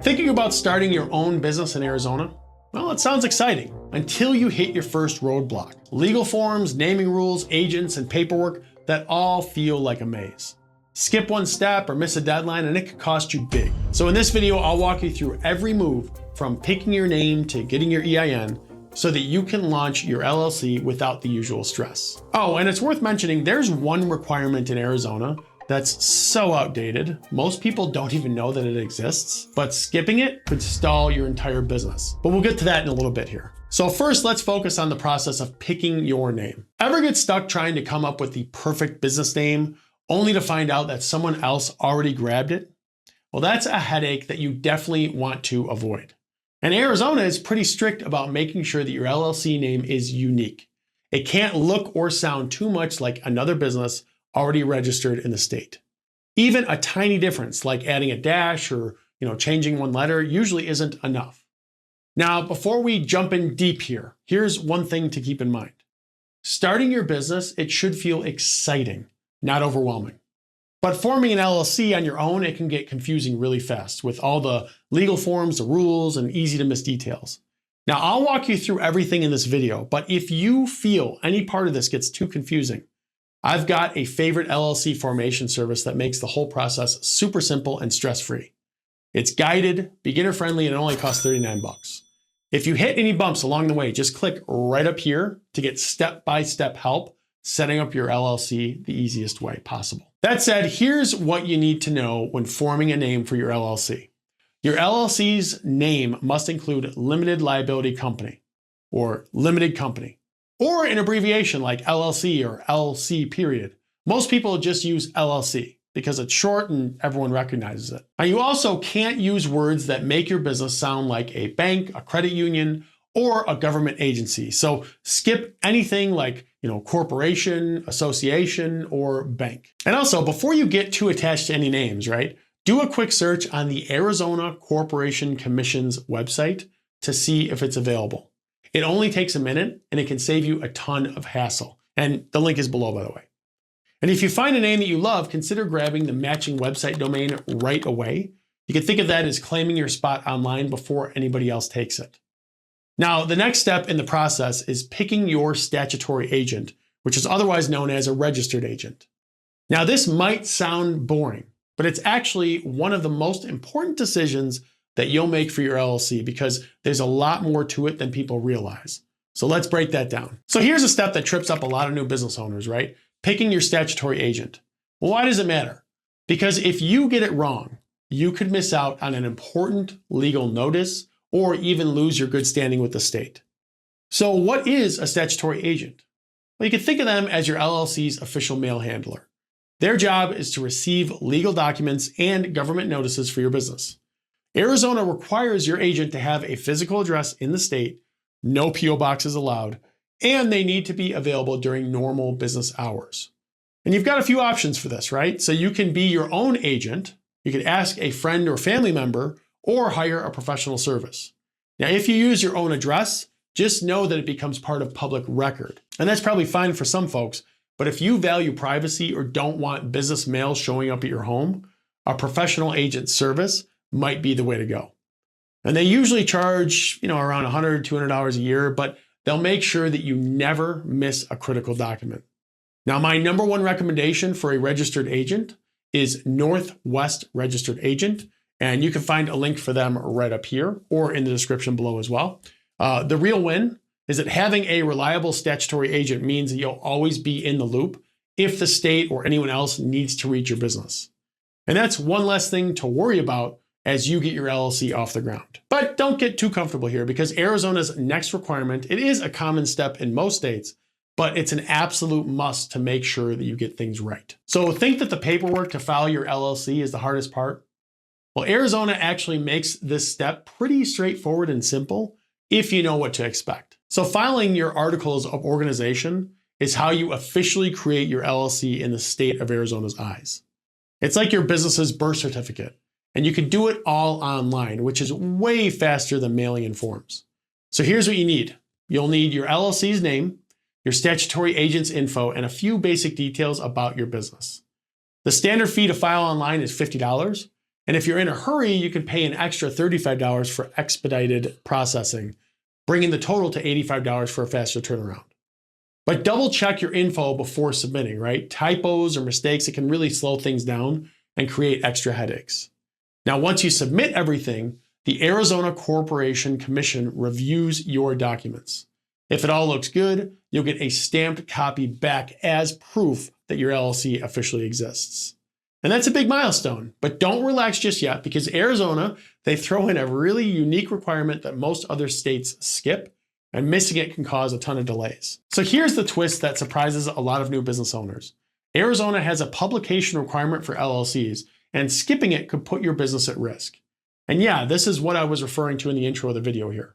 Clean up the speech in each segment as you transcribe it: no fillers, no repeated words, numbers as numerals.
Thinking about starting your own business in Arizona? Well, it sounds exciting until you hit your first roadblock. Legal forms, naming rules, agents, and paperwork that all feel like a maze. Skip one step or miss a deadline and it could cost you big. So in this video, I'll walk you through every move from picking your name to getting your EIN so that you can launch your LLC without the usual stress. Oh, and it's worth mentioning, there's one requirement in Arizona that's so outdated, most people don't even know that it exists, but skipping it could stall your entire business. But we'll get to that in a little bit here. So first, let's focus on the process of picking your name. Ever get stuck trying to come up with the perfect business name only to find out that someone else already grabbed it? Well, that's a headache that you definitely want to avoid. And Arizona is pretty strict about making sure that your LLC name is unique. It can't look or sound too much like another business already registered in the state. Even a tiny difference like adding a dash or changing one letter usually isn't enough. Now, before we jump in deep here, here's one thing to keep in mind. Starting your business, it should feel exciting, not overwhelming. But forming an LLC on your own, it can get confusing really fast with all the legal forms, the rules, and easy to miss details. Now, I'll walk you through everything in this video, but if you feel any part of this gets too confusing, I've got a favorite LLC formation service that makes the whole process super simple and stress-free. It's guided, beginner-friendly, and it only costs $39. If you hit any bumps along the way, just click right up here to get step-by-step help setting up your LLC the easiest way possible. That said, here's what you need to know when forming a name for your LLC. Your LLC's name must include limited liability company or limited company, or an abbreviation like LLC or LC period. Most people just use LLC because it's short and everyone recognizes it. Now, you also can't use words that make your business sound like a bank, a credit union, or a government agency. So skip anything like, corporation, association, or bank. And also, before you get too attached to any names, right? Do a quick search on the Arizona Corporation Commission's website to see if it's available. It only takes a minute and it can save you a ton of hassle. And the link is below, by the way. And if you find a name that you love, consider grabbing the matching website domain right away. You can think of that as claiming your spot online before anybody else takes it. Now, the next step in the process is picking your statutory agent, which is otherwise known as a registered agent. Now, this might sound boring, but it's actually one of the most important decisions that you'll make for your LLC because there's a lot more to it than people realize. So let's break that down. So here's a step that trips up a lot of new business owners, right? Picking your statutory agent. Well, why does it matter? Because if you get it wrong, you could miss out on an important legal notice or even lose your good standing with the state. So what is a statutory agent? Well, you can think of them as your LLC's official mail handler. Their job is to receive legal documents and government notices for your business. Arizona requires your agent to have a physical address in the state, no PO boxes allowed, and they need to be available during normal business hours. And you've got a few options for this, right? So you can be your own agent, you could ask a friend or family member, or hire a professional service. Now, if you use your own address, just know that it becomes part of public record. And that's probably fine for some folks, but if you value privacy or don't want business mail showing up at your home, a professional agent service might be the way to go. And they usually charge, around $100, $200 a year, but they'll make sure that you never miss a critical document. Now, my number one recommendation for a registered agent is Northwest Registered Agent, and you can find a link for them right up here or in the description below as well. The real win is that having a reliable statutory agent means that you'll always be in the loop if the state or anyone else needs to reach your business. And that's one less thing to worry about as you get your LLC off the ground. But don't get too comfortable here because Arizona's next requirement, it is a common step in most states, but it's an absolute must to make sure that you get things right. So think that the paperwork to file your LLC is the hardest part? Well, Arizona actually makes this step pretty straightforward and simple if you know what to expect. So filing your articles of organization is how you officially create your LLC in the state of Arizona's eyes. It's like your business's birth certificate, and you can do it all online, which is way faster than mailing in forms. So here's what you need. You'll need your LLC's name, your statutory agent's info, and a few basic details about your business. The standard fee to file online is $50. And if you're in a hurry, you can pay an extra $35 for expedited processing, bringing the total to $85 for a faster turnaround. But double check your info before submitting, right? Typos or mistakes, it can really slow things down and create extra headaches. Now, once you submit everything, the Arizona Corporation Commission reviews your documents. If it all looks good, you'll get a stamped copy back as proof that your LLC officially exists. And that's a big milestone, but don't relax just yet because Arizona, they throw in a really unique requirement that most other states skip, and missing it can cause a ton of delays. So here's the twist that surprises a lot of new business owners. Arizona has a publication requirement for LLCs, and skipping it could put your business at risk. And yeah, this is what I was referring to in the intro of the video here.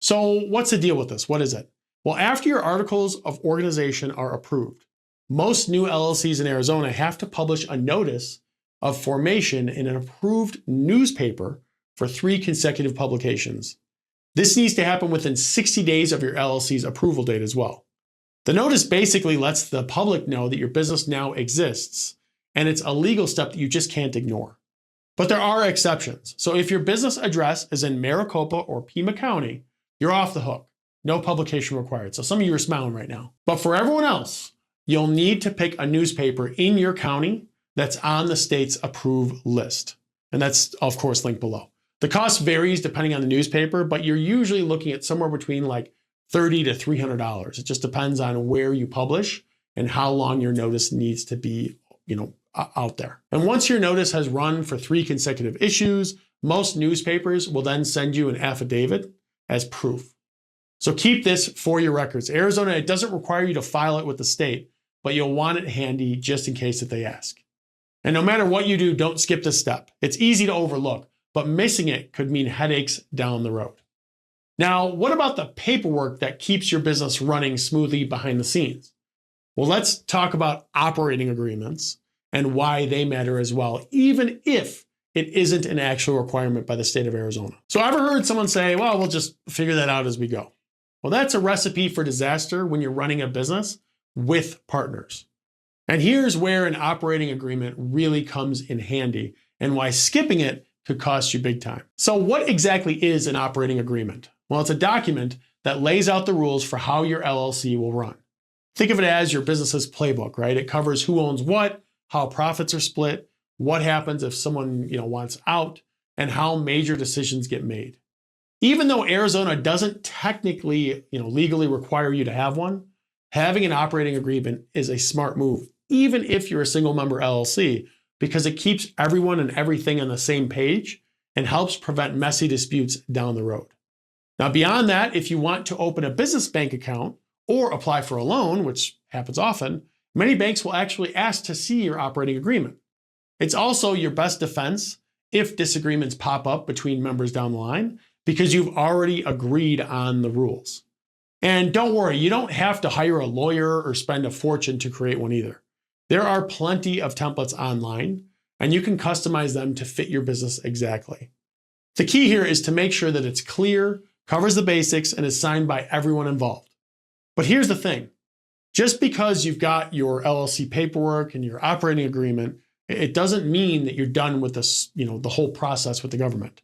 So what's the deal with this? What is it? Well, after your articles of organization are approved, most new LLCs in Arizona have to publish a notice of formation in an approved newspaper for 3 consecutive publications. This needs to happen within 60 days of your LLC's approval date as well. The notice basically lets the public know that your business now exists, and it's a legal step that you just can't ignore. But there are exceptions. So if your business address is in Maricopa or Pima County, you're off the hook. No publication required. So some of you are smiling right now. But for everyone else, you'll need to pick a newspaper in your county that's on the state's approved list. And that's, of course, linked below. The cost varies depending on the newspaper, but you're usually looking at somewhere between like $30 to $300. It just depends on where you publish and how long your notice needs to be, out there. And once your notice has run for 3 consecutive issues, most newspapers will then send you an affidavit as proof. So keep this for your records. Arizona, it doesn't require you to file it with the state, but you'll want it handy just in case that they ask. And no matter what you do, don't skip this step. It's easy to overlook, but missing it could mean headaches down the road. Now, what about the paperwork that keeps your business running smoothly behind the scenes? Well, let's talk about operating agreements and why they matter as well, even if it isn't an actual requirement by the state of Arizona. So I've ever heard someone say, well, we'll just figure that out as we go. Well, that's a recipe for disaster when you're running a business with partners. And here's where an operating agreement really comes in handy and why skipping it could cost you big time. So what exactly is an operating agreement? Well, it's a document that lays out the rules for how your LLC will run. Think of it as your business's playbook, right? It covers who owns what, how profits are split, what happens if someone wants out, and how major decisions get made. Even though Arizona doesn't technically legally require you to have one, having an operating agreement is a smart move, even if you're a single member LLC, because it keeps everyone and everything on the same page and helps prevent messy disputes down the road. Now, beyond that, if you want to open a business bank account or apply for a loan, which happens often, many banks will actually ask to see your operating agreement. It's also your best defense if disagreements pop up between members down the line, because you've already agreed on the rules. And don't worry, you don't have to hire a lawyer or spend a fortune to create one either. There are plenty of templates online, and you can customize them to fit your business exactly. The key here is to make sure that it's clear, covers the basics, and is signed by everyone involved. But here's the thing. Just because you've got your LLC paperwork and your operating agreement, it doesn't mean that you're done with this, the whole process with the government.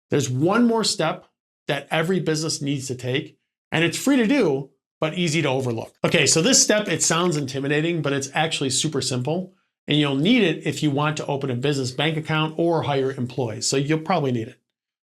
There's one more step that every business needs to take, and it's free to do, but easy to overlook. Okay, so this step, it sounds intimidating, but it's actually super simple, and you'll need it if you want to open a business bank account or hire employees, so you'll probably need it.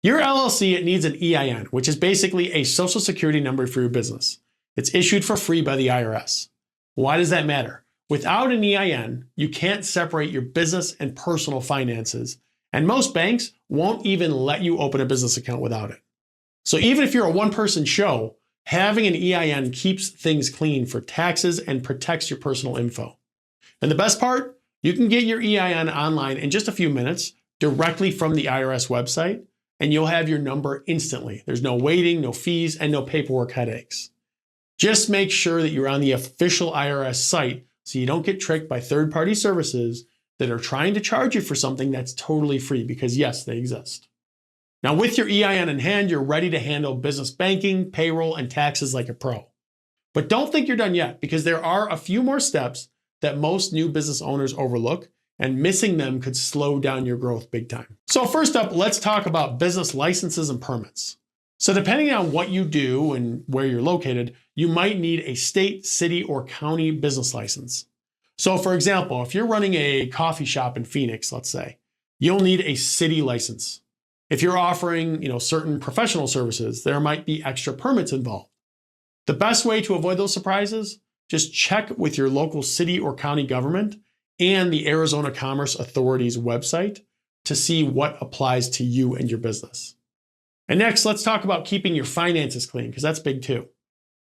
Your LLC, it needs an EIN, which is basically a social security number for your business. It's issued for free by the IRS. Why does that matter? Without an EIN, you can't separate your business and personal finances, and most banks won't even let you open a business account without it. So even if you're a one-person show, having an EIN keeps things clean for taxes and protects your personal info. And the best part, you can get your EIN online in just a few minutes directly from the IRS website, and you'll have your number instantly. There's no waiting, no fees, and no paperwork headaches. Just make sure that you're on the official IRS site so you don't get tricked by third-party services that are trying to charge you for something that's totally free, because yes, they exist. Now, with your EIN in hand, you're ready to handle business banking, payroll, and taxes like a pro. But don't think you're done yet, because there are a few more steps that most new business owners overlook, and missing them could slow down your growth big time. So first up, let's talk about business licenses and permits. So depending on what you do and where you're located, you might need a state, city, or county business license. So for example, if you're running a coffee shop in Phoenix, let's say, you'll need a city license. If you're offering, certain professional services, there might be extra permits involved. The best way to avoid those surprises, just check with your local city or county government and the Arizona Commerce Authority's website to see what applies to you and your business. And next, let's talk about keeping your finances clean, because that's big too.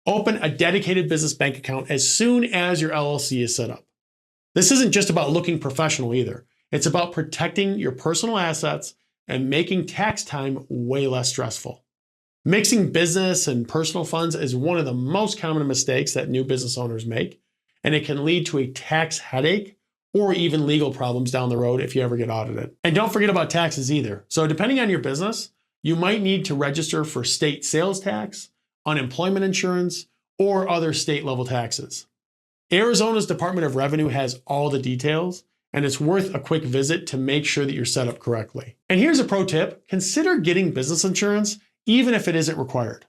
Open a dedicated business bank account as soon as your LLC is set up. This isn't just about looking professional either. It's about protecting your personal assets and making tax time way less stressful. Mixing business and personal funds is one of the most common mistakes that new business owners make, and it can lead to a tax headache or even legal problems down the road if you ever get audited. And don't forget about taxes either. So depending on your business, you might need to register for state sales tax, unemployment insurance, or other state level taxes. Arizona's Department of Revenue has all the details, and it's worth a quick visit to make sure that you're set up correctly. And here's a pro tip: consider getting business insurance even if it isn't required.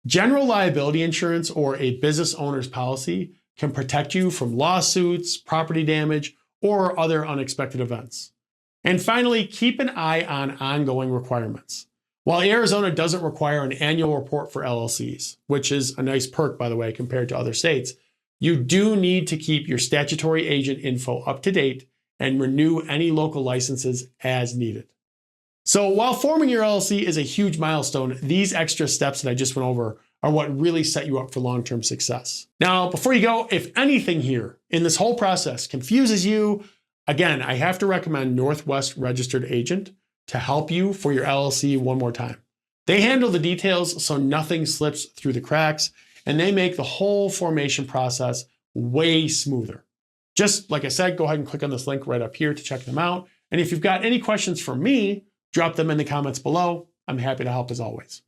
General liability insurance or a business owner's policy can protect you from lawsuits, property damage, or other unexpected events. And finally, keep an eye on ongoing requirements. While Arizona doesn't require an annual report for LLCs, which is a nice perk, by the way, compared to other states, you do need to keep your statutory agent info up to date and renew any local licenses as needed. So while forming your LLC is a huge milestone, these extra steps that I just went over are what really set you up for long-term success. Now, before you go, if anything here in this whole process confuses you, again, I have to recommend Northwest Registered Agent to help you for your LLC one more time. They handle the details so nothing slips through the cracks, and they make the whole formation process way smoother. Just like I said, go ahead and click on this link right up here to check them out. And if you've got any questions for me, drop them in the comments below. I'm happy to help as always.